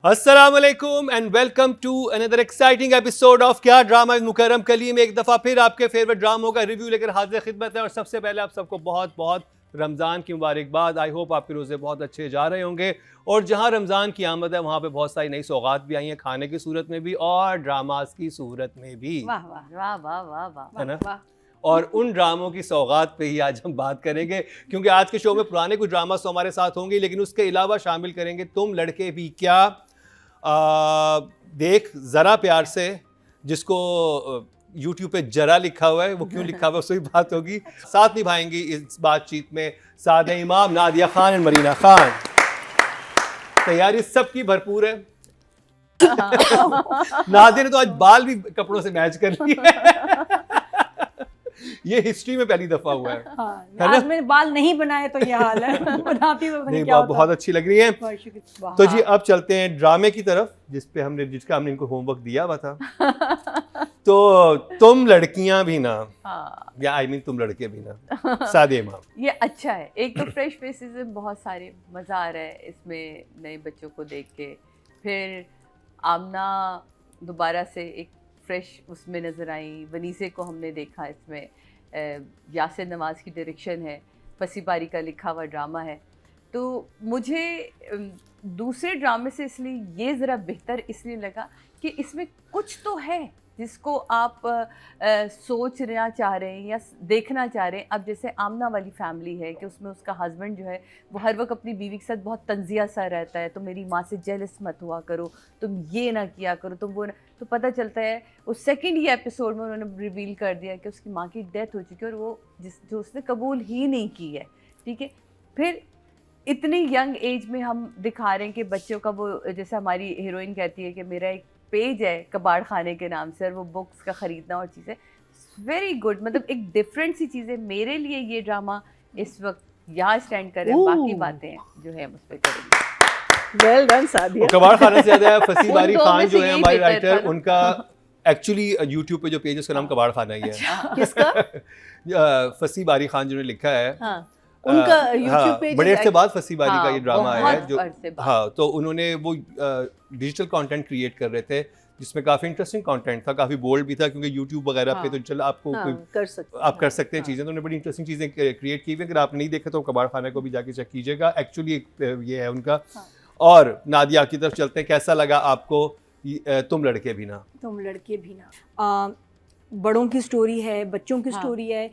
अस्सलाम वालेकुम and welcome to another exciting episode of Kya drama with Mukarram Kaleem. एक दफ़ा फिर आपके फेवरेट ड्रामों का रिव्यू लेकर हाजिर खिदमत है। और सबसे पहले आप सबको बहुत बहुत रमज़ान की मुबारकबाद। आई होप आपके रोज़े बहुत अच्छे जा रहे होंगे और जहाँ रमज़ान की आमद है वहाँ पे बहुत सारी नई सौगात भी आई हैं, खाने की सूरत में भी और ड्रामास की सूरत में भी। वाह वाह वाह वाह वाह वाह है ना? वाह। और उन ड्रामों की सौगात पे ही आज हम बात करेंगे, क्योंकि आज के शो में पुराने कुछ ड्रामास तो हमारे साथ होंगे, लेकिन उसके अलावा शामिल करेंगे तुम लड़के भी क्या, देख ज़रा प्यार से, जिसको YouTube पे जरा लिखा हुआ है, वो क्यों लिखा हुआ है उसकी बात होगी। साथ निभाएंगी इस बातचीत में सादे इमाम, नादिया खान एंड मरीना खान। तैयारी सबकी भरपूर है। नादिया ने तो आज बाल भी कपड़ों से मैच कर लिए। ये हिस्ट्री में पहली दफा हुआ है। हाँ, है ना? आज मैंने बाल नहीं बनाए तो ये हाल है। बनाती तो नहीं, क्या होता। बहुत अच्छी लग रही है। वाह। तो जी अब चलते हैं ड्रामे की तरफ, जिसका हमने इनको होमवर्क दिया हुआ था। तो तुम लड़कियां भी ना, हाँ, या आई मीन तुम लड़के भी ना, सादे इमाम। ये अच्छा है। एक तो फ्रेश फेसेस में बहुत सारे मज़ा आ रहा है इसमें नए बच्चों को देख के। फिर आमना दोबारा से एक फ्रेश उसमें नज़र आई। वनीसे को हमने देखा इसमें। यासिर नवाज़ की डायरेक्शन है, फसी बारी का लिखा हुआ ड्रामा है। तो मुझे दूसरे ड्रामे से इसलिए ये ज़रा बेहतर इसलिए लगा कि इसमें कुछ तो है जिसको आप सोचना चाह रहे हैं या देखना चाह रहे हैं। अब जैसे आमना वाली फैमिली है कि उसमें उसका हस्बैंड जो है वो हर वक्त अपनी बीवी के साथ बहुत तंजिया सा रहता है, तो मेरी माँ से जेलस मत हुआ करो, तुम ये ना किया करो, तुम वो ना। तो पता चलता है उस सेकंड ही एपिसोड में उन्होंने रिवील कर दिया कि उसकी माँ की डेथ हो चुकी है और वो जो उसने कबूल ही नहीं की है। ठीक है, फिर इतनी यंग एज में हम दिखा रहे हैं कि बच्चों का वो, जैसे हमारी हीरोइन कहती है कि मेरा एक पेज है कबाड़ खाने के नाम से और वो बुक्स का ख़रीदना और चीज़ें। वेरी गुड, मतलब एक डिफरेंट सी चीज़ें। मेरे लिए ये ड्रामा इस वक्त यहाँ स्टैंड करे। बाकी बातें जो है हम उस पर करेंगे। Well done Sadia. कबाड़ खाने से ज़्यादा फसी बारी उन दो खान में जो से है यही हमारी बेहतर राइटर, था ना। उनका एक्चुअली यूट्यूब पे जो पेज है उसका नाम कबाड़ खाना ही है। किसका? फसी बारी खान जिन्होंने लिखा है, हाँ, उनका YouTube हाँ, पेज बड़े अरसे बाद फसी बारी का हाँ, ये ड्रामा है बहुत जो, अरसे बाद। हाँ, तो उन्होंने वो डिजिटल कंटेंट क्रिएट कर रहे थे जिसमें काफ़ी इंटरेस्टिंग कंटेंट था, काफ़ी बोल्ड भी था, क्योंकि यूट्यूब वगैरह पे हाँ, तो चलो आपको हाँ, कोई कर सकते आप कर सकते हैं चीज़ें, तो उन्होंने बड़ी इंटरेस्टिंग चीज़ें क्रिएट की हुई। अगर आप नहीं देखे तो कबाड़ खाना को भी जाके चेक कीजिएगा। एक्चुअली ये है उनका। और नादिया की तरफ चलते हैं, कैसा लगा आपको तुम लड़के भी ना? तुम लड़के भी ना, बड़ों की स्टोरी है, बच्चों की हाँ। स्टोरी है।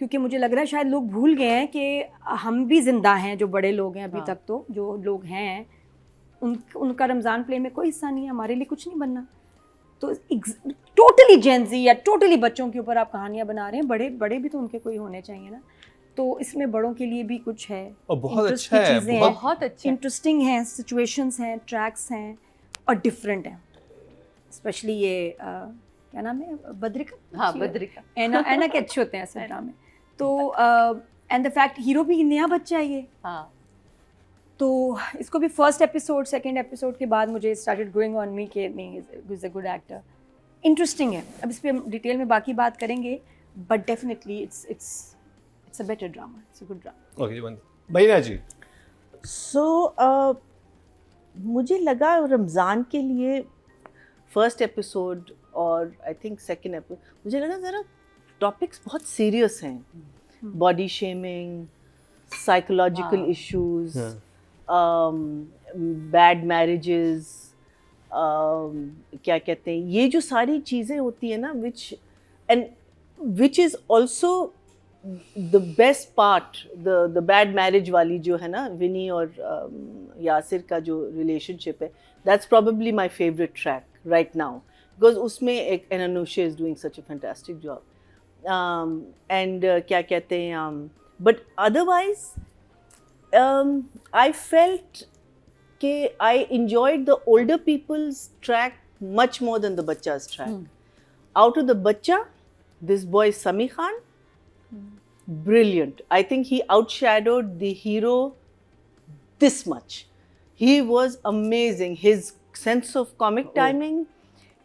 क्योंकि मुझे लग रहा है शायद लोग भूल गए हैं कि हम भी ज़िंदा हैं, जो बड़े लोग हैं अभी हाँ। तक, तो जो लोग हैं उनका रमज़ान प्ले में कोई हिस्सा नहीं है, हमारे लिए कुछ नहीं बनना। तो टोटली जेंजी या टोटली बच्चों के ऊपर आप कहानियाँ बना रहे हैं। बड़े बड़े भी तो उनके कोई होने चाहिए ना। तो इसमें बड़ों के लिए भी कुछ है और बहुत interest अच्छा की है, चीज़ें हैं, बहुत अच्छा है। इंटरेस्टिंग हैं, सिचुएशंस हैं, ट्रैक्स हैं और डिफरेंट हैं। स्पेशली ये क्या नाम है, बद्रिका। हाँ, बद्रिका। एना के अच्छे होते हैं ऐसे ड्रामे। तो एंड द फैक्ट हीरो भी नया बच्चा है ये। हाँ, तो इसको भी फर्स्ट एपिसोड सेकंड एपिसोड के बाद मुझे स्टार्टेड ग्रोइंग ऑन मी कि नहीं, is a good actor, interesting है। अब इस पे हम डिटेल में बाकी बात करेंगे, but definitely it's a better drama, it's a good drama. Okay जी, मरीना जी। सो मुझे लगा रमज़ान के लिए फर्स्ट एपिसोड और आई थिंक सेकंड एपिसोड, मुझे लगा ज़रा टॉपिक्स बहुत सीरियस हैं। बॉडी शेमिंग, साइकोलॉजिकल हाँ। इश्यूज, हाँ। बैड मैरिजेस, क्या कहते हैं, ये जो सारी चीज़ें होती है ना, which is also the best part, the bad marriage वाली जो है ना, विनी और यासिर का जो रिलेशनशिप है, that's probably my favourite track right now, because उसमें एक Anusha is doing such a fantastic job. And क्या कहते हैं, but otherwise I felt I enjoyed the older people's track much more than the Bachcha's track. Out of the Bachcha, this boy Sami Khan, brilliant. I think he outshadowed the hero this much. He was amazing. His sense of comic timing,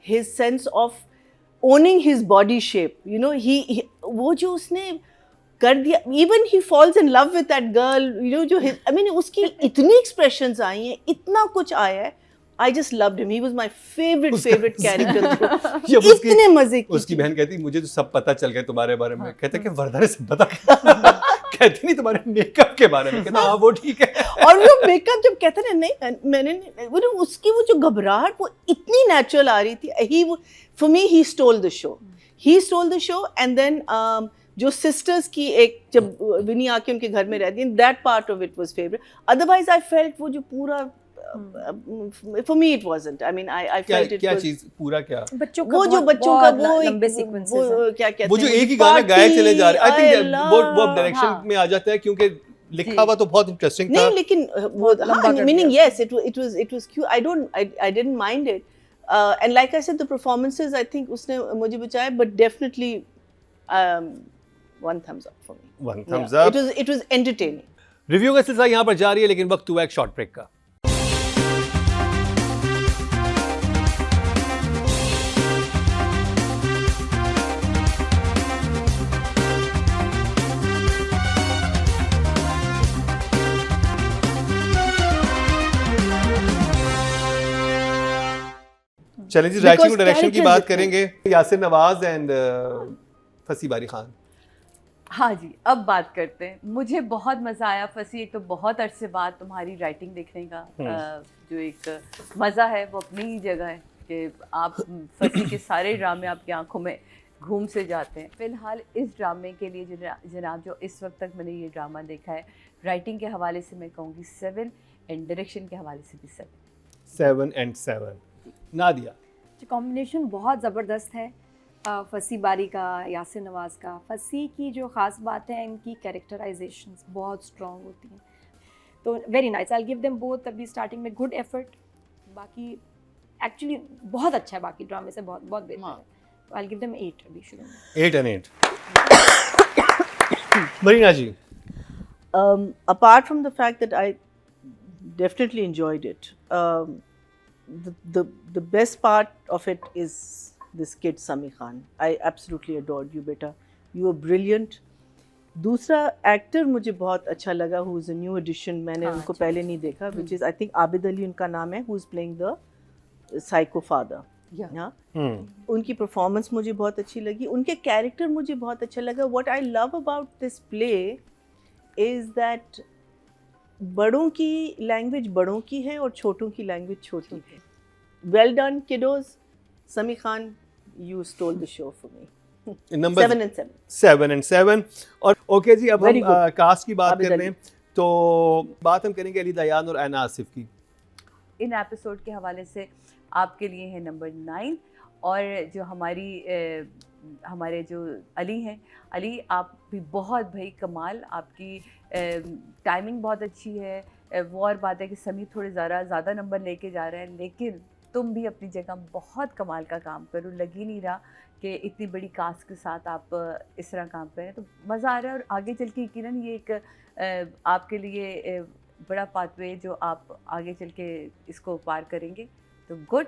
his sense of owning his body shape. You know, वो जो उसने कर दिया, even he falls in love with that girl, you know, जो I mean उसकी इतनी expressions आई हैं, इतना कुछ आया है, I just loved him. He was my favorite character. जब इतने मजे की उसकी बहन कहती मुझे तो सब पता चल गया तुम्हारे बारे में, कहते कि वर्धा ने सब पता कहती नहीं तुम्हारे मेकअप के बारे में, कहता हाँ वो ठीक है। और वो मेकअप जब कहते ना नहीं मैंने वो उसकी वो जो घबराहट वो इतनी नेचुरल आ रही थी। He for me he stole the show and then जो सिस्टर्स की एक जब विनी आके उनके घर में रहती है, that part of it was favourite. Otherwise I felt वो जो पूरा for me it wasn't. I mean I felt it क्या was चीज पूरा क्या बच्चों का वो जो बच्चों का वो लंबे सीक्वेंसेस वो क्या कहते हैं वो जो एक ही गाना गाए चले जा रहे, आई थिंक अल्लाह। वो अब डायरेक्शन में आ जाता है क्योंकि लिखा हुआ तो बहुत इंटरेस्टिंग था। नहीं लेकिन वो लंबा कर मीनिंग दिया। yes it was cute. I didn't mind it and like I said the performances I think उसने मुझे बचाया, but definitely one thumbs up for me. One thumbs Yeah. up. It was entertaining. Review का सिलसिला यहाँ पर जारी है, लेकिन वक्त हुआ एक शॉर्ट ब्रेक का। चलें जी, राइटिंग और डायरेक्शन की बात करेंगे। यासिर नवाज एंड फसी बारी खान। हाँ जी, अब बात करते हैं। मुझे बहुत मज़ा आया फसी, एक तो बहुत अरसे बाद तुम्हारी राइटिंग देखने का जो एक मज़ा है वो अपनी ही जगह है कि आप फसी के सारे ड्रामे आपकी आंखों में घूम से जाते हैं। फ़िलहाल इस ड्रामे के लिए जनाब जो इस वक्त तक मैंने ये ड्रामा देखा है, राइटिंग के हवाले से मैं कहूँगी 7 एंड डायरेक्शन के हवाले से भी 7 and 7। नादिया, कॉम्बिनेशन बहुत ज़बरदस्त है फसी बारी का, यासिर नवाज़ का। फसी की जो ख़ास बात है इनकी कैरेक्टराइजेशंस बहुत स्ट्रॉन्ग होती हैं, तो very nice. I give them both अभी स्टार्टिंग में गुड एफर्ट, बाकी एक्चुअली बहुत अच्छा है, बाकी ड्रामे से बहुत बहुत बेहतर है, तो आई गिव देम 8 अभी शुरू में। 8 and 8। Marina ji. Apart from the fact that I definitely enjoyed it, the best part of it is this kid Sami Khan. I absolutely adored you, beta. You were brilliant. दूसरा actor मुझे बहुत अच्छा लगा, who is a new addition, मैंने उनको पहले नहीं देखा, which is I think Abid Ali उनका नाम है, who is playing the psycho father. हाँ, उनकी परफॉर्मेंस मुझे बहुत अच्छी लगी, उनके कैरेक्टर मुझे बहुत अच्छा लगा। What I love about this play is that बड़ों की लैंग्वेज बड़ों की है और छोटों की लैंग्वेज छोटी है। Well done, kiddos. Sami Khan, you stole the show for me. Number 7 and 7. 7 and 7। और ओके जी, अब Very हम good. कास्ट की बात आबिद कर रहे हैं, तो बात हम करेंगे अली दयान और ऐना आसिफ की। इन एपिसोड के हवाले से आपके लिए है नंबर 9, और जो हमारे जो अली हैं, अली आप भी बहुत भाई कमाल, आपकी टाइमिंग बहुत अच्छी है। वो और बात है कि समी थोड़े ज़्यादा नंबर लेके जा रहे हैं, लेकिन तुम भी अपनी जगह बहुत कमाल का काम करो। लग ही नहीं रहा कि इतनी बड़ी कास्ट के साथ आप इस तरह काम करें, तो मज़ा आ रहा है। और आगे चल के यकीनन ये एक आपके लिए बड़ा पाथवे जो आप आगे चल के इसको पार करेंगे, तो गुड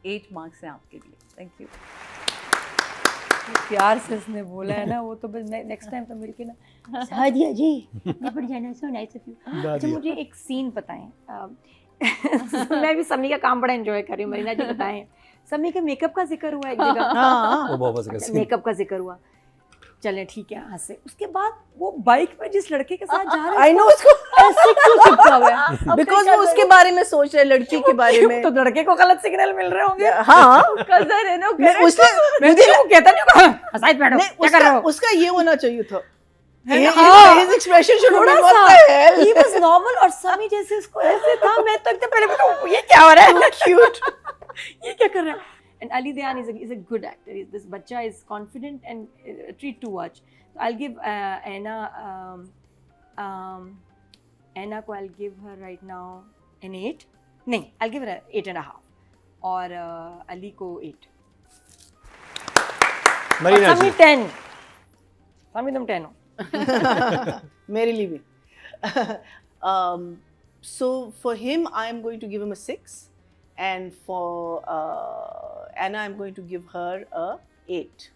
8 मार्क्स हैं आपके लिए। Thank you. प्यार से उसने बोला है ना, वो तो बस नेक्स्ट टाइम तो मिलके ना सादिया जी बढ़ जाना, सो नाइस ऑफ यू। अच्छा, मुझे एक सीन बताएं। मैं भी समी का काम बड़ा एंजॉय कर रही हूँ, मरीना जी बताएं। समी के मेकअप का जिक्र हुआ एक जगह, वो बहुत अच्छा मेकअप का जिक्र हुआ, चलें ठीक है, यहाँ से उसके बाद वो बाइक पे जिस लड़के के साथ जा रहा है, I know उसको ऐसे क्यों चिपका हुआ है? because वो उसके बारे में सोच रहे, लड़की के बारे में। तो लड़के को गलत सिग्नल मिल रहे होंगे। हाँ, कज़न है ना, नहीं उसने मुझे वो कहता नहीं होगा हसाइत बैठो, नहीं क्या कर रहे हो? उसका ये होना चाहिए था। हाँ। His expression should have थोड़ा been what सा the hell? he was normal, और समी जैसे उसको ऐसे था, मैं तो एकदम पहले ये क्या हो रहा है, Cute. ये क्या कर रहा है। And Ali Dayan is a good actor. This bacha is confident and a treat to watch. So I'll give Anna को I'll give her right now an 8. नहीं, I'll give her 8.5. और Ali को 8. मरीना समी जी। 10. समी तुम 10 हो। मेरे लिए भी। So for him, I am going to give him a 6, and for Anna, I'm going to give her a 8.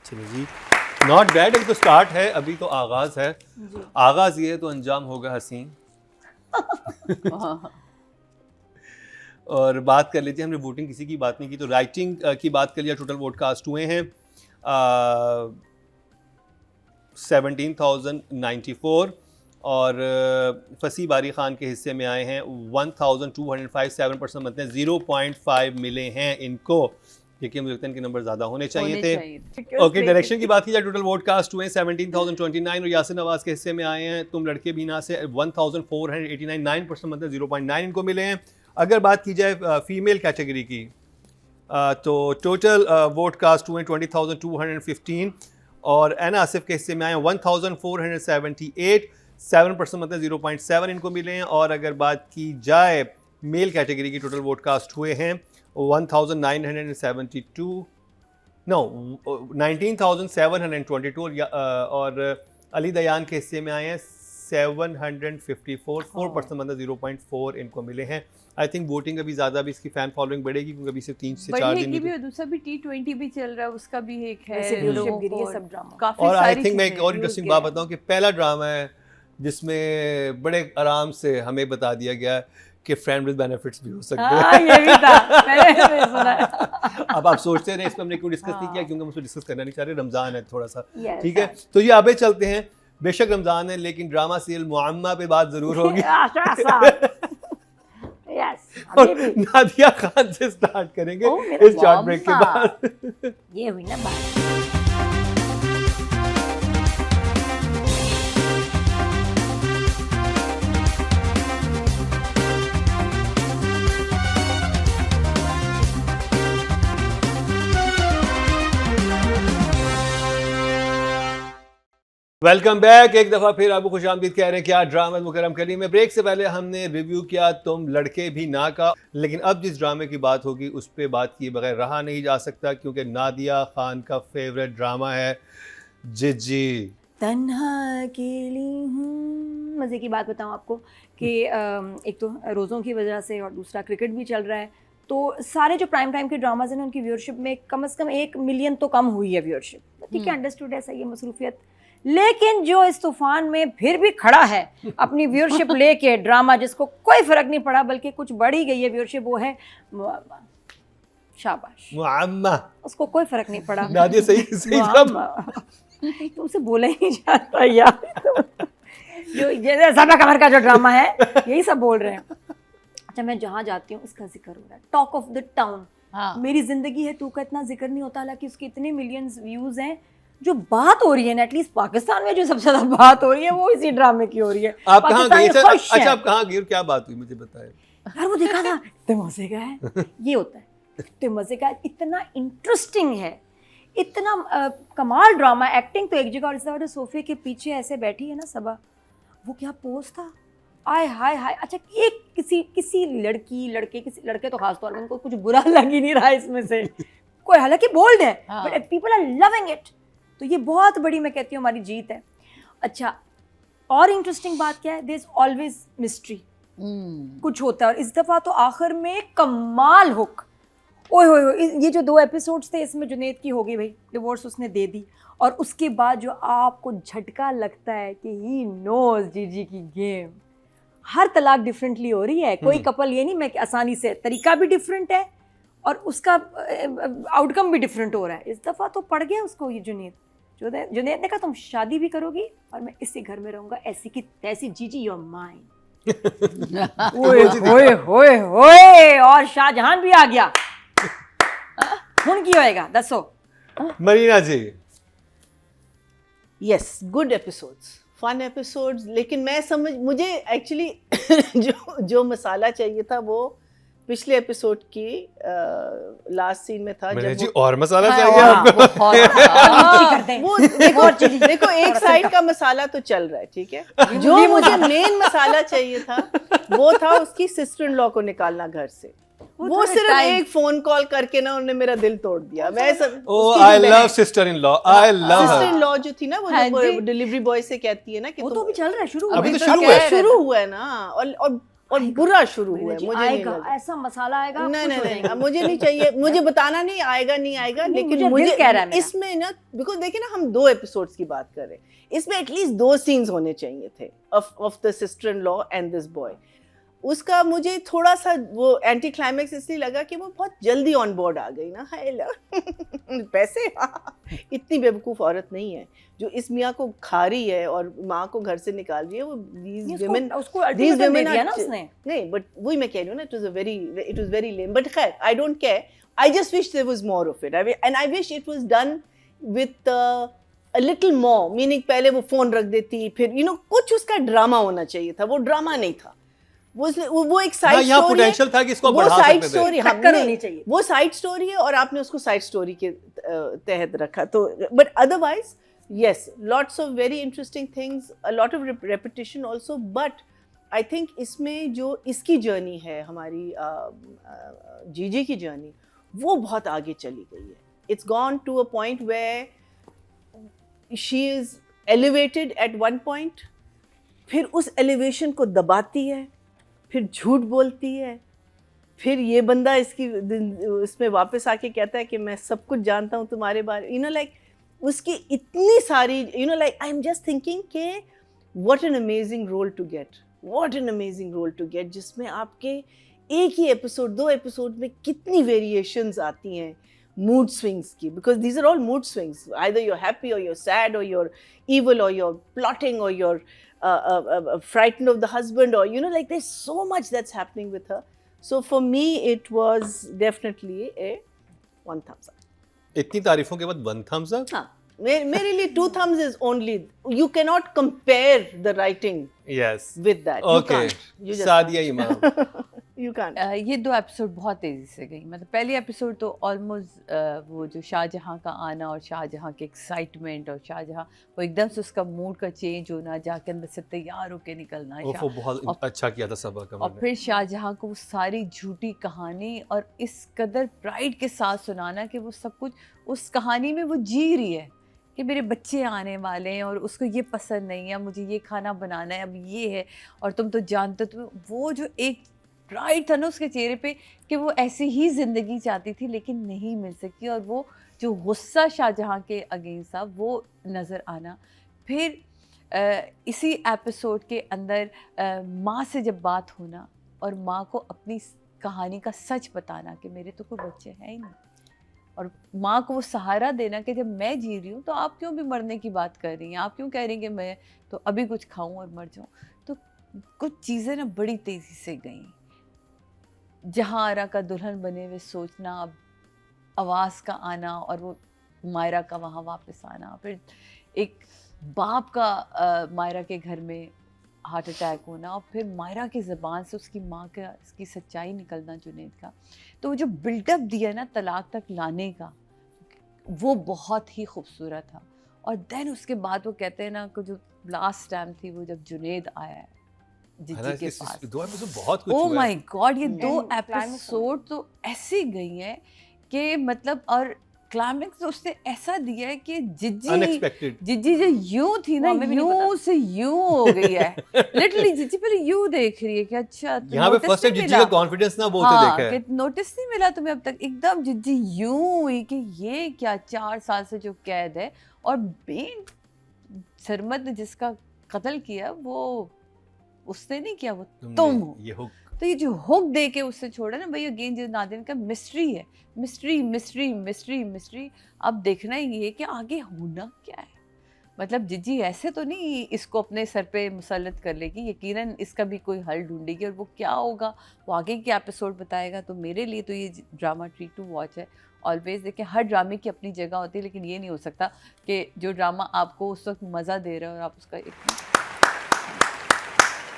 चलिए जी, नॉट बैड। अभी तो स्टार्ट है, अभी तो आगाज है, आगाज ये है तो अंजाम होगा हसीन। और बात कर लेते हैं, हमने वोटिंग किसी की बात नहीं की, तो राइटिंग की बात कर लिया। टोटल वोट कास्ट हुए हैं 17,094 और फसी बारी खान के हिस्से में आए हैं 1,205, 7% बनते हैं, 0.5 मिले हैं इनको। देखिए मुझे लगता है इनके नंबर ज़्यादा होने चाहिए थे। ओके, डायरेक्शन की बात की जाए, टोटल वोट कास्ट हुए हैं 17,029 और यासिर नवाज के हिस्से में आए हैं तुम लड़के भी ना से 1,489, 9% बनते हैं, 0.9 इनको मिले हैं। अगर बात की जाए फीमेल कैटेगरी की तो टोटल वोट कास्ट हुए 20,215 और एना आसिफ के हिस्से में आए हैं 1,478, 7% मतलब 0.7 इनको मिले हैं। और अगर बात की जाए मेल कैटेगरी की, टोटल वोट कास्ट हुए हैं 19,722 और अली दयान के हिस्से में आए हैं 754, 4% मतलब 0.4 इनको मिले हैं। आई थिंक वोटिंग अभी ज़्यादा भी इसकी फ़ैन फॉलोइंग बढ़ेगी क्योंकि अभी सिर्फ 3 से 4 दिन भी, दूसरा भी T20 भी चल रहा है, उसका भी एक है व्यूअरशिप गिरी है, सब ड्रामा। काफी और आई सारी थिंक मैं एक चीजें और इंटरेस्टिंग बात बताऊं कि पहला ड्रामा है जिसमें बड़े आराम से हमें बता दिया गया कि फ्रेंड विद बेनिफिट्स भी हो सकते हैं। हाँ, ये भी था, मैंने सुना है। अब आप सोचते रहे, इसमें हमने क्यों डिस्कस नहीं किया, क्योंकि हम उसको डिस्कस करना नहीं चाह रहे, रमज़ान है थोड़ा सा, Yes, ठीक है। तो ये आगे चलते हैं, बेशक रमज़ान है लेकिन ड्रामा सीरियल मुअम्मा पे बात ज़रूर होगी। यस, और नादिया खान से स्टार्ट करेंगे इस शॉर्ट ब्रेक के बाद। ये हुई ना बात। वेलकम बैक, एक दफ़ा फिर आपको खुशामदीद कह रहे हैं क्या ड्रामा मुकरम कलीम में। ब्रेक से पहले हमने रिव्यू किया तुम लड़के भी ना का, लेकिन अब जिस ड्रामे की बात होगी उस पर बात किए बगैर रहा नहीं जा सकता क्योंकि नादिया खान का फेवरेट ड्रामा है जिज्जी। तन्हा अकेली हूँ। मज़े की बात बताऊँ आपको कि एक तो रोज़ों की वजह से और दूसरा क्रिकेट भी चल रहा है, तो सारे जो प्राइम टाइम के ड्रामाज हैं उनकी व्यूअरशिप में कम से कम 1 मिलियन तो कम हुई है व्यूअरशिप। ठीक है, अंडरस्टूड है, सही है, मसरूफियत। लेकिन जो इस तूफान में फिर भी खड़ा है अपनी व्यूअरशिप लेके, ड्रामा जिसको कोई फर्क नहीं पड़ा बल्कि कुछ बढ़ ही गई है व्यूअरशिप, वो है मुअम्मा। शाबाश मुअम्मा, उसको कोई फर्क नहीं पड़ा। नादिया सही तुमसे बोला ही नहीं जाता यार। जो जैसे सबा कमर का जो ड्रामा है यही सब बोल रहे हैं। अच्छा, मैं जहाँ जाती हूँ इसका जिक्र हो रहा है, टॉक ऑफ द टाउन। मेरी जिंदगी है तू का इतना जिक्र नहीं होता, हालांकि उसके इतने मिलियंस व्यूज हैं। जो बात हो रही है ना, एटलीस्ट पाकिस्तान में जो सबसे ज्यादा बात हो रही है वो इसी ड्रामे की हो रही है। आप कहाँ गए? अच्छा, आप कहाँ गए और क्या बात हुई मुझे बताएं यार। वो देखा था, इतने मजे का है, ये होता है, इतने मजे का, इतना इंटरेस्टिंग है, इतना कमाल ड्रामा। एक्टिंग तो एक जगह, और इस दफा सोफे के पीछे ऐसे बैठी है ना सबा, वो क्या पोज था, आय हाय हाय। अच्छा, एक किसी लड़के तो खास तौर पर उनको कुछ बुरा लग ही नहीं रहा इसमें से कोई, हालांकि बोल्ड है but people are loving it. तो ये बहुत बड़ी, मैं कहती हूँ, हमारी जीत है। अच्छा, और इंटरेस्टिंग बात क्या है, देयर इज ऑलवेज मिस्ट्री, कुछ होता है। और इस दफ़ा तो आखिर में कमाल हुक, ओए होए, ये जो 2 एपिसोड्स थे इसमें जुनैद की हो गई भाई डिवोर्स, उसने दे दी। और उसके बाद जो आपको झटका लगता है कि ही नोज जीजी की गेम, हर तलाक डिफरेंटली हो रही है, कोई कपल ये नहीं मैं आसानी से, तरीका भी डिफरेंट है और उसका आउटकम भी डिफरेंट हो रहा है। इस दफ़ा तो पड़ गया उसको ये जुनैद ने कहा तुम शादी भी करोगी और मैं इसी घर में रहूंगा, ऐसी की तैसी, जीजी योर माइंड। ओए होए होए, और शाहजहान भी आ गया। हुन की होएगा दसो Marina ji. Yes, good episodes, fun episodes, लेकिन मुझे एक्चुअली जो मसाला चाहिए था वो पिछले एपिसोड की लास्ट सीन में था। जी और मसाला चाहिए आपको? वो देखो एक साइड का मसाला तो चल रहा है, ठीक है। जो मुझे मेन मसाला चाहिए था वो था उसकी सिस्टर इन लॉ को निकालना घर से। वो सिर्फ एक फोन कॉल करके ना उन्होंने मेरा दिल तोड़ दिया। I love sister in law, I love sister in law जो थी ना, वो डिलीवरी बॉय से कहती है ना कि वो तो अभी चल रहा है, शुरू हुआ है ना, और बुरा शुरू हुआ है। मुझे आएगा ऐसा मसाला आएगा, नहीं, मुझे नहीं चाहिए, मुझे बताना नहीं आएगा लेकिन मुझे कह रहा है इसमें ना, बिकॉज देखिए ना, हम 2 एपिसोड्स की बात कर रहे हैं, इसमें एटलीस्ट 2 सीन्स होने चाहिए थे of the sister in law and this boy. उसका मुझे थोड़ा सा वो एंटी क्लाइमेक्स इसलिए लगा कि वो बहुत जल्दी ऑन बोर्ड आ गई ना, हाय पैसे इतनी बेवकूफ़ औरत नहीं है जो इस मियाँ को खा रही है और माँ को घर से निकाल रही है। वो these women उसको ultimatum दे दिया ना उसने। नहीं, बट वही मैं कह रही हूँ ना, it was very lame, but खैर I don't care, I just wish there was more of it, and I wish it was done with a little more, meaning पहले वो फोन रख देती, फिर कुछ उसका ड्रामा होना चाहिए था, वो ड्रामा नहीं था, वो एक साइड स्टोरी है, पोटेंशियल था कि इसको बढ़ा सकते थे, साइड स्टोरी होनी चाहिए, वो साइड स्टोरी है और आपने उसको साइड स्टोरी के तहत रखा तो, but otherwise yes, lots of very interesting things, a lot of repetition also, but I think इसमें जो इसकी जर्नी है, हमारी जीजी की जर्नी, वो बहुत आगे चली गई है. It's gone to a point where she is elevated at one point, फिर उस elevation को दबाती है, फिर झूठ बोलती है, फिर ये बंदा इसमें वापस आके कहता है कि मैं सब कुछ जानता हूँ तुम्हारे बारे, like उसकी इतनी सारी, like I'm just thinking कि what an amazing role to get, जिसमें आपके एक ही एपिसोड, 2 एपिसोड में कितनी वेरिएशंस आती हैं मूड स्विंग्स की, because these are all mood swings, either you're happy or you're sad or you're evil or you're plotting or you're frightened of the husband, or like there's so much that's happening with her. So for me it was definitely a 1 thumbs up. इतनी तारीफों के बाद 1 thumbs up? हाँ, मेरे लिए 2 thumbs is only, you cannot compare the writing yes with that. Okay. You just Sadia इमाम. You can't. ये 2 episode बहुत तेज़ी से गई. मतलब पहली एपिसोड तो ऑलमोस्ट वो जो शाहजहाँ का आना और शाहजहाँ के एक्साइटमेंट और शाहजहाँ वो एकदम से उसका मूड का चेंज होना, जाके अंदर से तैयार होके निकलना, वो बहुत अच्छा किया था सबा का. और फिर शाहजहाँ को वो सारी झूठी कहानी और इस कदर प्राइड के साथ सुनाना कि वो सब कुछ उस कहानी में वो जी रही है कि मेरे बच्चे आने वाले हैं और उसको ये पसंद नहीं है, मुझे ये खाना बनाना है, अब ये है, और तुम तो जानते हो. वो जो एक प्राइड था ना उसके चेहरे पे कि वो ऐसी ही ज़िंदगी चाहती थी लेकिन नहीं मिल सकी, और वो जो गुस्सा शाहजहाँ के अगेंस्ट था वो नज़र आना. फिर इसी एपिसोड के अंदर माँ से जब बात होना और माँ को अपनी कहानी का सच बताना कि मेरे तो कोई बच्चे हैं ही नहीं, और माँ को वो सहारा देना कि जब मैं जी रही हूँ तो आप क्यों भी मरने की बात कर रही हैं, आप क्यों कह रही हैं कि मैं तो अभी कुछ खाऊं और मर जाऊं. तो कुछ चीज़ें ना बड़ी तेज़ी से गईं. जहाँ आरा का दुल्हन बने हुए सोचना, अब आवाज़ का आना और वो मायरा का वहाँ वापस आना, फिर एक बाप का मायरा के घर में हार्ट अटैक होना, और फिर मायरा की ज़बान से उसकी माँ का इसकी सच्चाई निकलना जुनैद का. तो वो जो बिल्डअप दिया ना तलाक तक लाने का, वो बहुत ही खूबसूरत था. और देन उसके बाद वो कहते हैं ना कि जो लास्ट टाइम थी वो जब जुनैद आया है जीजी के पास, 2 एपिसोड बहुत कुछ हुआ. ओह माय गॉड, ये 2 And एपिसोड तो ऐसी गई हैं कि मतलब, और क्लाइमेक्स उसने ऐसा दिया है कि Unexpected. जिज्जी जो यूं थी ना, हमें भी नहीं यूं से यूं हो गई है. लिटरली जिज्जी पहले यूं देख रही है कि अच्छा यहाँ पे फर्स्ट टाइम जिज्जी का कॉन्फिडेंस ना वो होते देखा है. नोटिस नहीं मिला तुम्हें अब तक. एकदम जिज्जी यूं हुई कि ये क्या 4 साल से जो कैद है, और बेन सरमद ने जिसका कत्ल किया वो उसने नहीं किया, वो तुम हो. ये हुक. तो ये जो हुक दे के उससे छोड़ा ना भाई, अगेन जो नादिन का मिस्ट्री है, मिस्ट्री. अब देखना ही है कि आगे होना क्या है. मतलब जिज्जी ऐसे तो नहीं इसको अपने सर पे मुसल्लत कर लेगी, यकीनन इसका भी कोई हल ढूंढेगी, और वो क्या होगा वो आगे के एपिसोड बताएगा. तो मेरे लिए तो ये ड्रामा ट्रीट टू वॉच है ऑलवेज. देखिए हर ड्रामे की अपनी जगह होती है, लेकिन ये नहीं हो सकता कि जो ड्रामा आपको उस वक्त मज़ा दे रहा है और आप उसका एक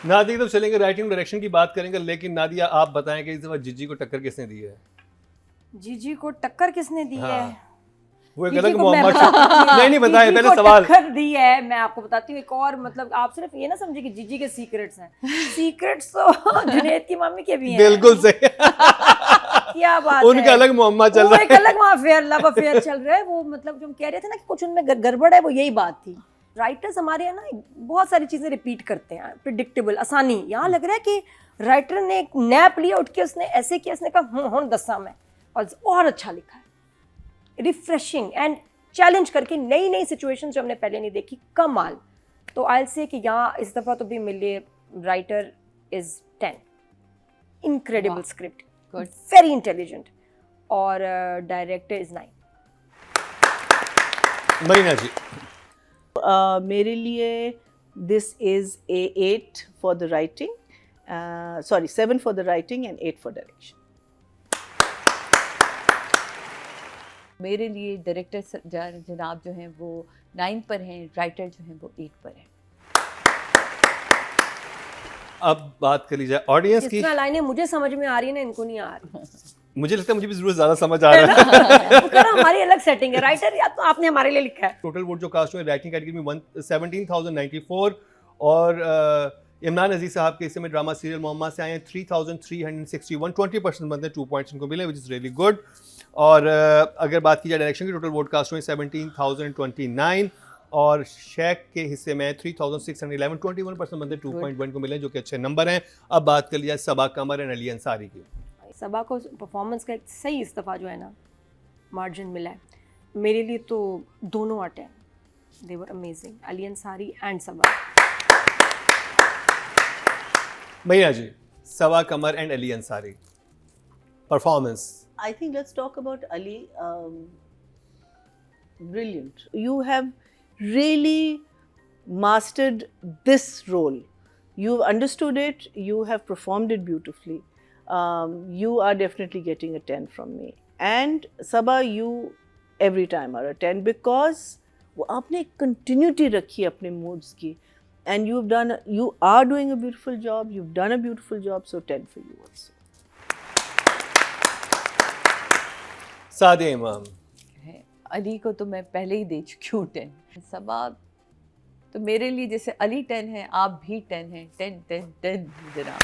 नादिया तो चलेंगे राइटिंग डायरेक्शन की बात करेंगे, लेकिन नादिया आप बताएं कि इस दफा जिज्जी को टक्कर किसने दी है? जीजी को टक्कर किसने दी है? वो एक जीजी अलग को मैं मोहम्मद बताती हूँ। नहीं बताया जीजी पहले को सवाल. टक्कर दी है, मैं आपको बताती हूँ एक और, मतलब आप सिर्फ ये ना समझे कि जीजी के सीक्रेट्स हैं. सीक्रेट्स तो जुनैद की मम्मी के भी हैं. बिल्कुल सही. क्या बात है, उनका अलग मोहम्मद चल वो रहा एक अलग वहाँ अफेयर, लव अफेयर चल रहा है. वो मतलब जो हम कह रहे थे ना कि कुछ उनमें गड़बड़ है, वो यही बात थी. राइटर्स हमारे यहाँ ना बहुत सारी चीज़ें रिपीट करते हैं, प्रिडिक्टेबल, आसानी. यहाँ लग रहा है कि राइटर ने एक नैप लिया, उठ के उसने ऐसे किया, उसने कहा दसा में, और अच्छा लिखा है. रिफ्रेशिंग एंड चैलेंज करके नई सिचुएशंस जो हमने पहले नहीं देखी, कमाल. तो आई से कि यहाँ इस दफ़ा तो भी मिले writer is 10. Incredible Wow. Script, Good. Very intelligent, और डायरेक्टर इज 9. मरीना जी, मेरे लिए this is a 8 for the writing, 7 for the writing and 8 for direction. मेरे लिए डायरेक्टर जनाब जो हैं वो 9 पर हैं, राइटर जो हैं वो 8 पर हैं. अब बात कर ली जाए ऑडियंस की. जितना लाइनें मुझे समझ में आ रही है ना, इनको नहीं आ रही. मुझे लगता है मुझे भी जरूर ज्यादा समझ आ रहा है. वो कह रहा हमारी अलग सेटिंग है, राइटर या तो आपने हमारे लिए लिखा है. टोटल वोट जो कास्ट हुए राइटिंग कैटेगरी में 17,094 और इमरान अजीज साहब के इसमें ड्रामा सीरियल मोहम्मा से आए हैं 3,361. 20% बनते हैं, 2 पॉइंट्स इनको मिले, विच इज़ रियली गुड. और अगर बात की जाए डायरेक्शन की, टोटल वोट कास्ट हुए 17,029 और शेख के हिस्से में 3,611. 21% बनते हैं, 2.1 को मिले, जो कि अच्छे नंबर हैं. अब बात कर लिया सबा कमर एंड अली अंसारी की. सबा को परफॉर्मेंस का एक सही इस्तीफा जो है ना, मार्जिन मिला है. मेरे लिए तो दोनों आते हैं, they were amazing, Ali Ansari and Saba. Marina ji, Saba Qamar and Ali Ansari performance. I think let's talk about Ali. Brilliant. You have really mastered this role. You've understood it. You have performed it beautifully. You are definitely getting a 10 from me. And Sabaa, you every time are a 10 because वो आपने continuity रखी अपने moods की. And you are doing a beautiful job. You've done a beautiful job. So 10 for you also. सादे इमाम. है. अली को तो मैं पहले ही दे चुकी हूँ 10. सबा तो मेरे लिए जैसे अली 10 है, आप भी 10 हैं. 10 10 10 जनाब.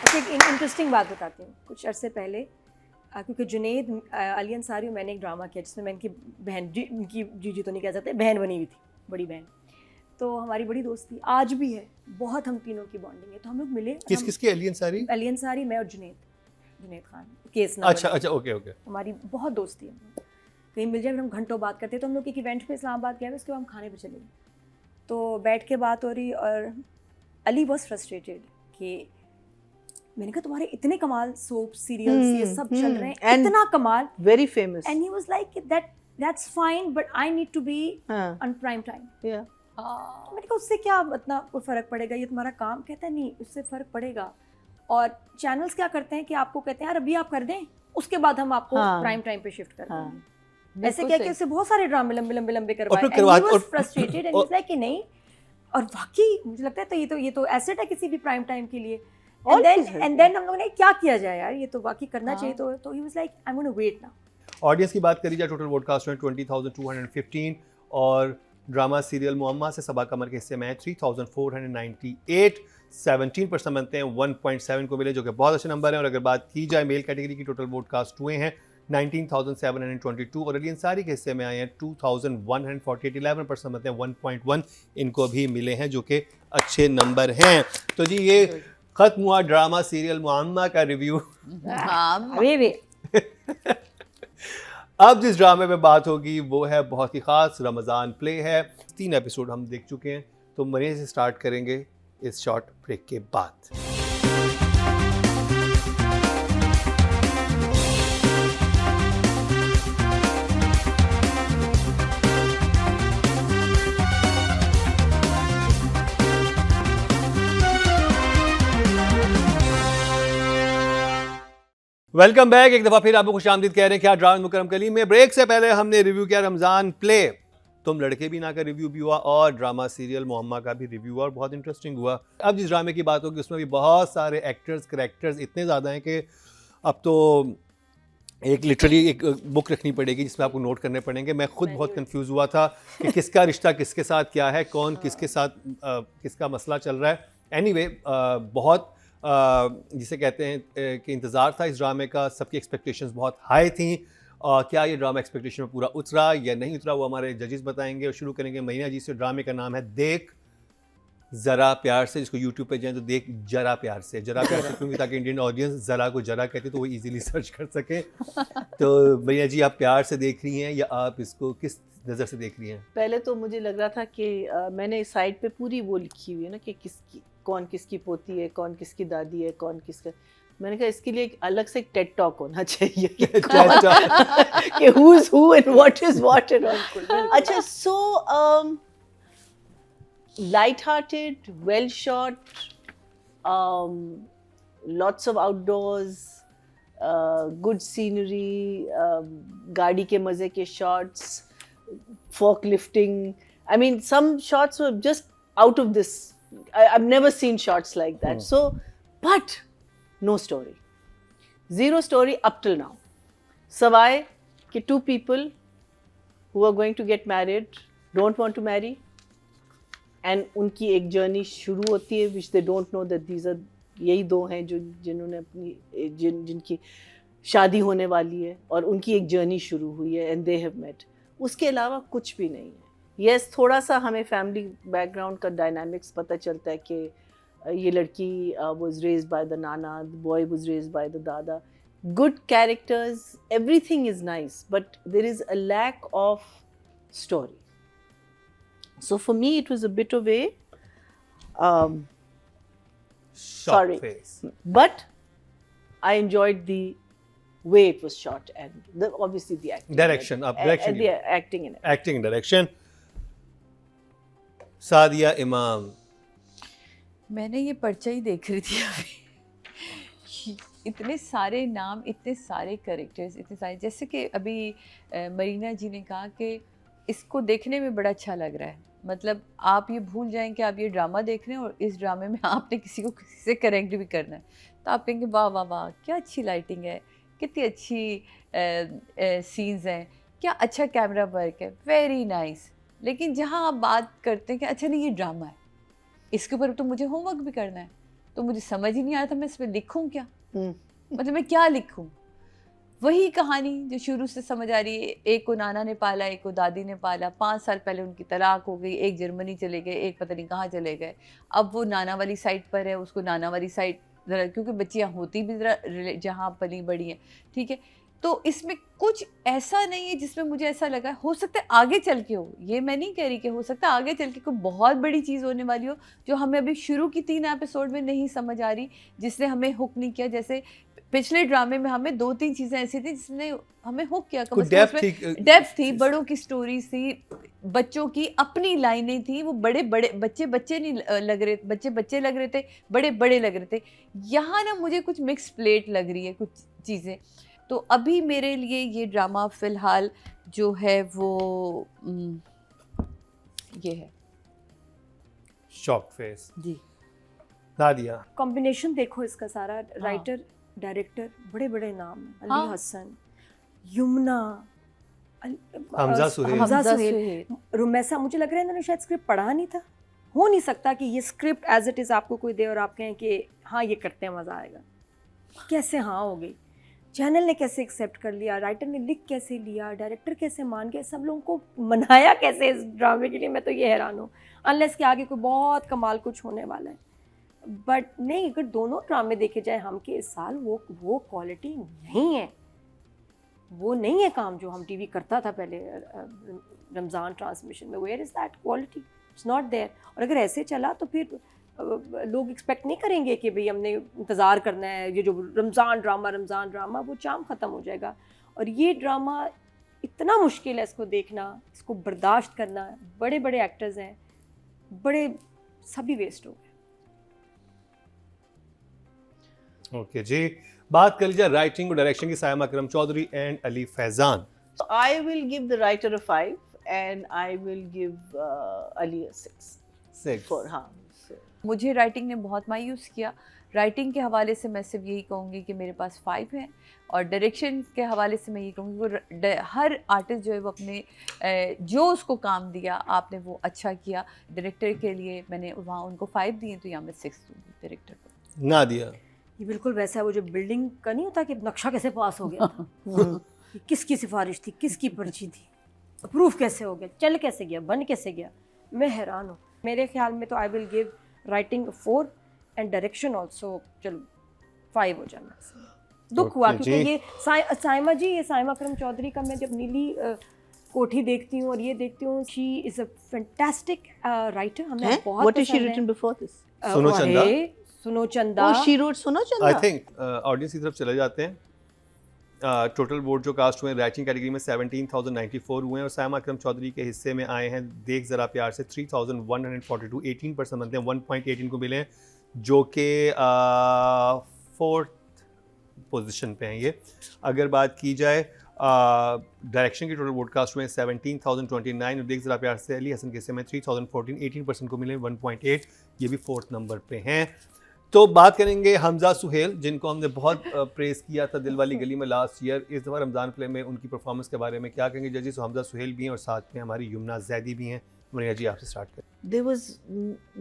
अच्छा, एक इंटरेस्टिंग बात बताती हूँ. कुछ अरसे पहले क्योंकि जुनैद अली अंसारी और मैंने एक ड्रामा किया जिसमें मैं इनकी बहन इनकी जीजी तो नहीं कह सकते, बहन बनी हुई थी, बड़ी बहन. तो हमारी बड़ी दोस्ती आज भी है, बहुत हम तीनों की बॉन्डिंग है. तो हम लोग मिले. किसकी अली अंसारी? अली अंसारी, मैं और जुनैद खान केस ना. अच्छा, ओके. हमारी बहुत दोस्ती है. कहीं मिल जाए, हम घंटों बात करते. तो हम लोग एक इवेंट में इस्लामाबाद गए, उसके बाद हम खाने पे चले गए. तो बैठ के बात हो रही और अली वॉज फ्रस्ट्रेटेड कि मैंने कहा तुम्हारे इतने कमाल सोप सीरियल्स ये सब चल रहे हैं, इतना कमाल, very famous. And he was like that's fine but I need to be on prime time. Yeah. मैंने कहा उससे क्या इतना कोई फ़र्क पड़ेगा, ये तुम्हारा काम. कहता है नहीं, उससे फ़र्क पड़ेगा. और चैनल्स क्या करते हैं कि आपको कहते हैं यार अभी आप कर दें, उसके बाद हम आपको प्राइम टाइम पे शिफ्ट कर देंगे. ऐसे क्या कि उससे बहुत सारे ड्रामे लंबे करवाए. And he was frustrated and he was like कि नहीं. और वाकई मुझे लगता है तो ये तो एसेट है किसी भी प्राइम टाइम के लिए. एंड देन हम लोगों ने क्या किया जाए यार, ये तो वाकई करना चाहिए. तो he was like I am gonna wait now. Audience की बात करी जाए, टोटल वोट कास्ट हुए 20,215 और ड्रामा सीरियल मुअम्मा से सबा कमर के हिस्से में है 3,498. 17% बनते हैं, 1.7 को मिले, जो कि बहुत अच्छे नंबर हैं. और अगर बात की जाए मेल कैटेगरी की, टोटल वोट कास्ट हुए हैं 19,722 और अली अंसारी के हिस्से में आए हैं 2,148. 11% बनते हैं, 1.1 इनको भी मिले हैं, जो कि अच्छे नंबर हैं. तो जी ये खत्म हुआ ड्रामा सीरियल मुअम्मा का रिव्यू. वे अब जिस ड्रामे में बात होगी वो है बहुत ही ख़ास, रमज़ान प्ले है. 3 एपिसोड हम देख चुके हैं. तो मरीना से स्टार्ट करेंगे इस शॉर्ट ब्रेक के बाद. Welcome back. एक दफ़ा फिर आपको खुशामदीद कह रहे हैं क्या ड्रामा मुकरम कलीम में. ब्रेक से पहले हमने रिव्यू किया रमज़ान प्ले, तुम लड़के भी ना का रिव्यू भी हुआ और ड्रामा सीरियल मुअम्मा का भी रिव्यू हुआ और बहुत इंटरेस्टिंग हुआ. अब जिस ड्रामे की बात होगी उसमें भी बहुत सारे एक्टर्स करैक्टर्स इतने ज़्यादा हैं कि अब तो एक लिटरली एक बुक रखनी पड़ेगी जिसमें आपको नोट करने पड़ेंगे. मैं खुद बहुत कंफ्यूज हुआ था कि किसका रिश्ता किसके साथ क्या है, कौन किसके साथ किसका मसला चल रहा है. एनीवे बहुत जिसे कहते हैं कि इंतज़ार था इस ड्रामे का. सबकी एक्सपेक्टेशंस बहुत हाई थी. क्या ये ड्रामा एक्सपेक्टेशन में पूरा उतरा या नहीं उतरा, वो हमारे जजेस बताएंगे. और शुरू करेंगे मरीना जी से. ड्रामे का नाम है देख ज़रा प्यार से, जिसको यूट्यूब पे जाएं तो देख जरा प्यार से. जरा प्यार से क्योंकि ताकि इंडियन ऑडियंस ज़रा को जरा कहते तो वो इजीली सर्च कर सके. तो मरीना जी आप प्यार से देख रही हैं या आप इसको किस नज़र से देख रही हैं? पहले तो मुझे लग रहा था कि मैंने साइड पे पूरी वो लिखी हुई है ना कि किसकी कौन किसकी पोती है, कौन किसकी दादी है, कौन किसका. मैंने कहा इसके लिए एक अलग से एक टेड टॉक होना चाहिए कि who is who and what is what and all. अच्छा, so light-hearted, well shot, lots of outdoors, good scenery, गाड़ी के मजे के shots, forklifting. I mean, some shots were just out of this. I've never seen shots like that. So, but no story. Zero story up till now. Sawai कि two people who are going to get married don't want to marry, and उनकी एक journey शुरू होती है which they don't know that these are यही दो हैं जो जिन्होंने अपनी जिनकी शादी होने वाली है और उनकी एक जर्नी शुरू हुई है and they have met. उसके अलावा कुछ भी नहीं है. Yes, थोड़ा सा हमें फैमिली बैकग्राउंड का डायनामिक्स पता चलता है कि ये लड़की was raised by the nana, the boy was raised by the dada. Good characters, everything is nice, but there is a lack of story. So for me, it was a bit of a Shock sorry. face. But I enjoyed the way it was shot and obviously the acting. Direction, direction. And the acting in it. Acting and direction. Sadia इमाम. मैंने ये पर्चा ही देख रही थी अभी. इतने सारे नाम, इतने सारे कैरेक्टर्स, इतने सारे, जैसे कि अभी मरीना जी ने कहा कि इसको देखने में बड़ा अच्छा लग रहा है. मतलब आप ये भूल जाएं कि आप ये ड्रामा देख रहे हैं और इस ड्रामे में आपने किसी को किसी से करेक्ट भी करना है, तो आप कहेंगे वाह वाह वाह, क्या अच्छी लाइटिंग है, कितनी अच्छी सीन्स हैं, क्या अच्छा कैमरा वर्क है, वेरी नाइस. लेकिन जहाँ आप बात करते हैं कि अच्छा नहीं ये ड्रामा है, इसके ऊपर तो मुझे होमवर्क भी करना है, तो मुझे समझ ही नहीं आ रहा था मैं इस पर लिखूँ क्या, मतलब मैं क्या लिखूँ. वही कहानी जो शुरू से समझ आ रही है. एक को नाना ने पाला, एक को दादी ने पाला. 5 साल पहले उनकी तलाक हो गई, एक जर्मनी चले गए, एक पता नहीं कहाँ चले गए. अब वो नाना वाली साइड पर है, उसको नाना वाली साइड ज़रा, क्योंकि बच्चियाँ होती भी ज़रा जहाँ पली बड़ी हैं, ठीक है. तो इसमें कुछ ऐसा नहीं है जिसमें मुझे ऐसा लगा. हो सकता है आगे चल के हो, ये मैं नहीं कह रही कि हो सकता है आगे चल के कोई बहुत बड़ी चीज़ होने वाली हो जो हमें अभी शुरू की 3 एपिसोड में नहीं समझ आ रही, जिसने हमें हुक नहीं किया. जैसे पिछले ड्रामे में हमें 2-3 चीज़ें ऐसी थी जिसने हमें हुक किया. डेप्थ थी, बड़ों की स्टोरीज थी, बच्चों की अपनी लाइनें थी. वो बड़े बच्चे नहीं लग रहे, बच्चे लग रहे थे, बड़े लग रहे थे. यहाँ ना मुझे कुछ मिक्स प्लेट लग रही है कुछ चीज़ें. तो अभी मेरे लिए ये ड्रामा फ़िलहाल जो है वो ये है. Shock face. जी. नादिया. कॉम्बिनेशन देखो इसका सारा. राइटर, डायरेक्टर, बड़े बड़े नाम हैं. अली हसन, यमुना, हमजा सुहेल, रुमैसा. मुझे लग रहा है इन्होंने शायद स्क्रिप्ट पढ़ा नहीं था. हो नहीं सकता कि ये स्क्रिप्ट एज इट इज़ आपको कोई दे और आप कहें कि हाँ ये करते हैं मज़ा आएगा. कैसे हाँ हो गई. चैनल ने कैसे एक्सेप्ट कर लिया, राइटर ने लिख कैसे लिया, डायरेक्टर कैसे मान गया, सब लोगों को मनाया कैसे इस ड्रामे के लिए. मैं तो ये हैरान हूँ. अनलेस के आगे कोई बहुत कमाल कुछ होने वाला है. बट नहीं, अगर दोनों ड्रामे देखे जाए हम के इस साल, वो क्वालिटी नहीं है. वो नहीं है काम जो हम टीवी करता था पहले रमज़ान ट्रांसमिशन में. Where is that quality? It's not there. और अगर ऐसे चला तो फिर लोग एक्सपेक्ट नहीं करेंगे कि भाई हमने इंतज़ार करना है. ये जो रमज़ान ड्रामा वो चाम ख़त्म हो जाएगा. और ये ड्रामा इतना मुश्किल है इसको देखना, इसको बर्दाश्त करना. बड़े बड़े एक्टर्स हैं, बड़े सभी वेस्ट हो गए. ओके जी. बात कर लीजिए राइटिंग और डायरेक्शन की. Saima Akram Chaudhry and Ali Faizan. So I will give the writer a 5 and I will give Ali a 6. For हाँ. मुझे राइटिंग ने बहुत मायूस किया. राइटिंग के हवाले से मैं सिर्फ यही कहूँगी कि मेरे पास 5 हैं. और डायरेक्शन के हवाले से मैं यही कहूँगी वो हर आर्टिस्ट जो है वो अपने जो उसको काम दिया आपने वो अच्छा किया. डायरेक्टर के लिए मैंने वहाँ उनको 5 दिए, तो यहाँ मैं 6 दूँगी डायरेक्टर को. नादिया. ये बिल्कुल वैसा है वो जो बिल्डिंग का नहीं होता कि नक्शा कैसे पास हो गया था. किसकी सिफारिश थी, किसकी पर्ची थी, अप्रूव कैसे हो गया, चल कैसे गया, बन कैसे गया. मैं हैरान हूँ. मेरे ख्याल में तो I will give writing 4 and direction also चलो 5 हो जाना. दुख हुआ क्योंकि ये साइमा जी, ये साइमा अकरम चौधरी का मैं जब नीली कोठी देखती हूँ और ये देखती हूँ, she is a fantastic writer. हमें बहुत What has she written before this? सुनो चंदा। अरे, सुनो चंदा। Oh, she wrote सुनो चंदा। आई थिंक ऑडियंस की तरफ चले जाते हैं। टोटल वोट जो कास्ट हुए हैं राइटिंग कैटेगरी में 17,094 हुए हैं और सायमा अकरम चौधरी के हिस्से में आए हैं देख ज़रा प्यार से 3,142, 18% बनते हैं, 1.8 इनको मिले हैं, जो कि 4th पोजीशन पे हैं ये। अगर बात की जाए डायरेक्शन की टोटल वोट कास्ट हुए हैं 17,029 और देख ज़रा प्यार से अली हसन के हिस्से में 3,014, 18% को मिले 1.8, ये भी 4th नंबर पे हैं। तो बात करेंगे हमजा सुहेल, जिनको हमने बहुत प्रेस किया था दिल वाली गली में लास्ट ईयर। इस दफ़ा रमज़ान प्ले में उनकी परफॉर्मेंस के बारे में क्या कहेंगे जजेस? तो हमजा सुहेल भी हैं और साथ में हमारी युमना जैदी भी हैं। मरिया जी आपसे स्टार्ट करें। There was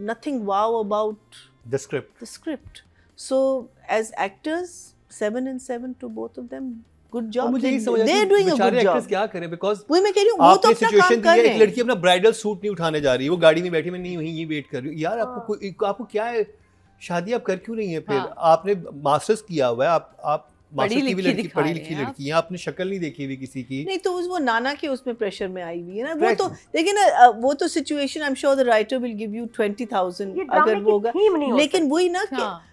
nothing wow about the script. the script. So as actors, 7 and 7 to both of them. Good job. मुझे यही समझ They're doing a good actors job. क्या करें, बिकॉज वही मैं कह रही हूँ, वो तो आपने अपना सिचुएशन काम दी कर है, रहे एक हैं। लड़की अपना ब्राइडल सूट नहीं उठाने जा रही है, वो गाड़ी में बैठी, मैं नहीं वहीं ये वेट कर रही हूँ। यार आपको क्या है, शादी आप कर क्यों रही है फिर? हाँ। आपने मास्टर्स किया हुआ है, आप मास्टर्स की भी लड़की, दिखा पढ़ी रहे लिखी हैं लड़की है, आपने शक्ल नहीं देखी हुई किसी की। नहीं तो वो नाना के उसमें प्रेशर में आई हुई है ना, वो Correct. तो देखिए ना, वो तो situation I am sure the writer will give you 20,000 ये ड्रामे अगर की वो होगा, theme नहीं हो लेकिन वही ना हाँ।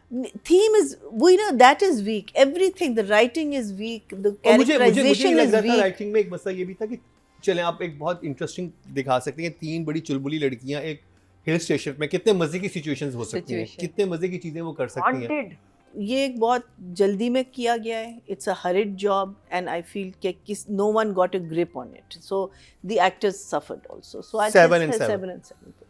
थीम इज वही ना, that is weak, everything, the writing is weak, the और मुझे कैरेक्टराइजेशन लग इज रहा था वीक। राइटिंग में एक मसला ये भी था कि चलें आप एक बहुत इंटरेस्टिंग दिखा सकते हैं, 3 बड़ी चुलबुली लड़कियां एक हिल स्टेशन में, कितने मज़े की सिचुएशंस हो सकती हैं, Situation. कितने मज़े की चीज़ें वो कर सकती हैं। Haunted. ये एक बहुत जल्दी में किया गया है, it's a horrid job and I feel कि no one got a grip on it, so the actors suffered also, so I 7 and 7. 7 and 7.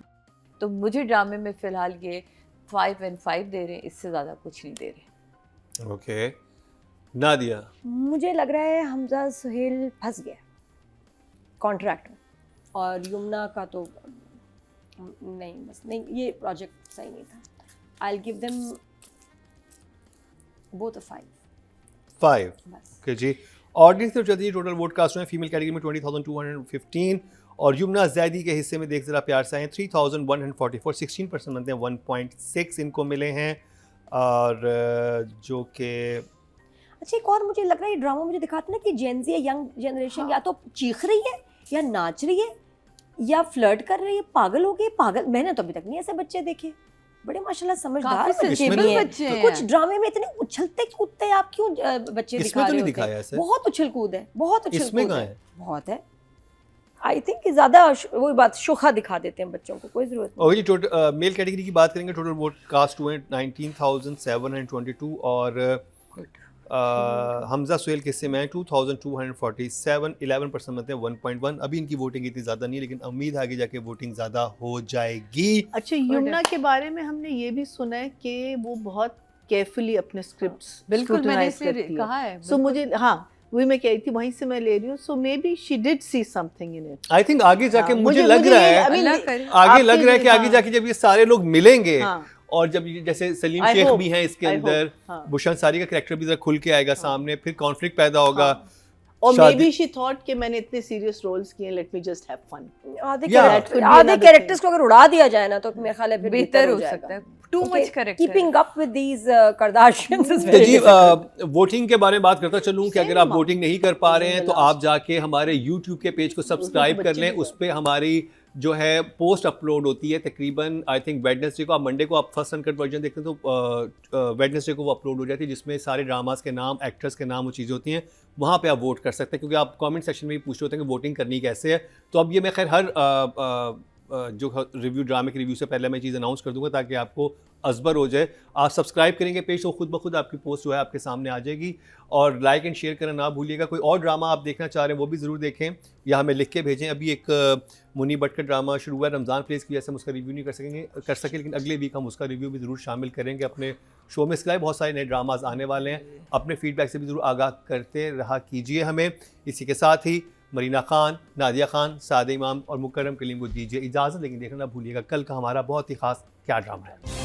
तो मुझे ड्रामे में फ़िलहाल ये 5 and 5 दे रहे हैं, इससे ज़्यादा कुछ नहीं दे रहे। ओके, नादिया। मुझे लग रहा है हमजा सुहेल फंस गया कॉन्ट्रैक्ट में, और युमना का तो नहीं, बस नहीं, ये प्रोजेक्ट सही नहीं था। I will give them both अ 5 बस। ओके जी। ऑडियंस तो चलती है, टोटल वोट कास्ट हुए हैं फीमेल कैटेगरी में 20,215 और युमना जैदी के हिस्से में देख जरा प्यार से आए हैं 3,144, 16% बनते हैं, 1.6 इनको मिले हैं। और जो कि अच्छा, एक और मुझे लग रहा है ये ड्रामा मुझे दिखाता है ना कि जेनजी या यंग जनरेशन या तो चीख रही है या नाच रही है या फ्लर्ट कर रही है, पागल हो गई, पागल। मैंने तो अभी तक नहीं ऐसे बच्चे देखे, बड़े माशाल्लाह समझदार काफी बच्चे sensible भी हैं। बच्चे हैं। कुछ ड्रामे में इतने उछलते कूदते हैं, आप क्यों बच्चे इसमें दिखा तो रहे नहीं होते दिखाया हैं? ऐसे। बहुत उछल कूद है, बहुत उछल इसमें कूद कहाँ है, है? बहुत है। आई थिंक कि ज्यादा वही बात शोखा दिखा देते हैं बच्चों को, कोई जरूरत नहीं। और जी टोटल मेल कैटेगरी की बात करेंगे, टोटल वोट कास्ट हुए हैं 19,722 और हमजा सुहेल के हिस्से में 2,247, 11% बनते हैं, 1.1। अभी इनकी वोटिंग इतनी ज़्यादा नहीं है, लेकिन उम्मीद है आगे जाके वोटिंग ज़्यादा हो जाएगी। अच्छा, युमना के बारे में हमने ये भी सुना है कि वो बहुत केयरफुली अपने स्क्रिप्ट्स बिल्कुल, मैंने इसे कहा है। सो मुझे, हाँ वही मैं कह रही थी, वहीं से मैं ले रही हूँ, so maybe she did see something in it. I think आगे जाके हाँ, मुझे लग रहा है, अल्लाह करे। आगे लग रहा है कि आगे हाँ। जाके जब ये सारे लोग मिलेंगे हाँ। और जब जैसे सलीम I शेख hope, भी हैं इसके I अंदर, hope, हाँ। बुशान सारी का कैरेक्टर भी जरा खुल के आएगा सामने, फिर कॉन्फ्लिक्ट पैदा होगा। और मे शादी- बी शी थॉट कि मैंने इतने सीरियस रोल्स किए, let me just have fun. Yeah. could be आधे another कैरेक्टर्स को अगर उड़ा दिया जाए ना तो मेरे ख्याल है फिर बेहतर हो सकता है। Too much character. Keeping up with these Kardashians is तो वेरी जी डिफिकल्ट। वोटिंग के बारे में बात करता चलूं कि अगर आप Same. वोटिंग नहीं कर पा रहे हैं तो Last. आप जाके हमारे YouTube के पेज को सब्सक्राइब कर लें। उस पर हमारी जो है पोस्ट अपलोड होती है तकरीबन आई थिंक वेडनेसडे को। आप मंडे को आप फर्स्ट अनकट वर्जन देखते हैं तो वेडनेसडे को वो अपलोड हो जाती है, जिसमें सारे ड्रामास के नाम, एक्टर्स के नाम, वो चीज़ें होती हैं। वहाँ पे आप वोट कर सकते हैं, क्योंकि आप कमेंट सेक्शन में भी पूछ रहे होते हैं कि वोटिंग करनी कैसे है। तो अब ये मैं खैर हर जो रिव्यू, ड्रामे के रिव्यू से पहले मैं चीज़ अनाउंस कर दूंगा ताकि आपको अजबर हो जाए। आप सब्सक्राइब करेंगे पेज तो खुद ब खुद आपकी पोस्ट जो है आपके सामने आ जाएगी। और लाइक एंड शेयर करना ना भूलिएगा। कोई और ड्रामा आप देखना चाह रहे हैं वो भी ज़रूर देखें या हमें लिख के भेजें। अभी एक मुनी भट्ट का ड्रामा शुरू हुआ है रमज़ान प्लेस की वजह से हम उसका रिव्यू नहीं कर सके, लेकिन अगले वीक हम उसका रिव्यू भी ज़रूर शामिल करेंगे अपने शो में। इसके अलावा बहुत सारे नए ड्रामाज आने वाले हैं, अपने फीडबैक से भी ज़रूर आगाह करते रहा कीजिए हमें। इसी के साथ ही मरीना खान, नादिया खान, सादे इमाम और मुकर्रम कलीम को दीजिए इजाज़त, लेकिन देखना ना भूलिएगा कल का हमारा बहुत ही ख़ास क्या ड्रामा है।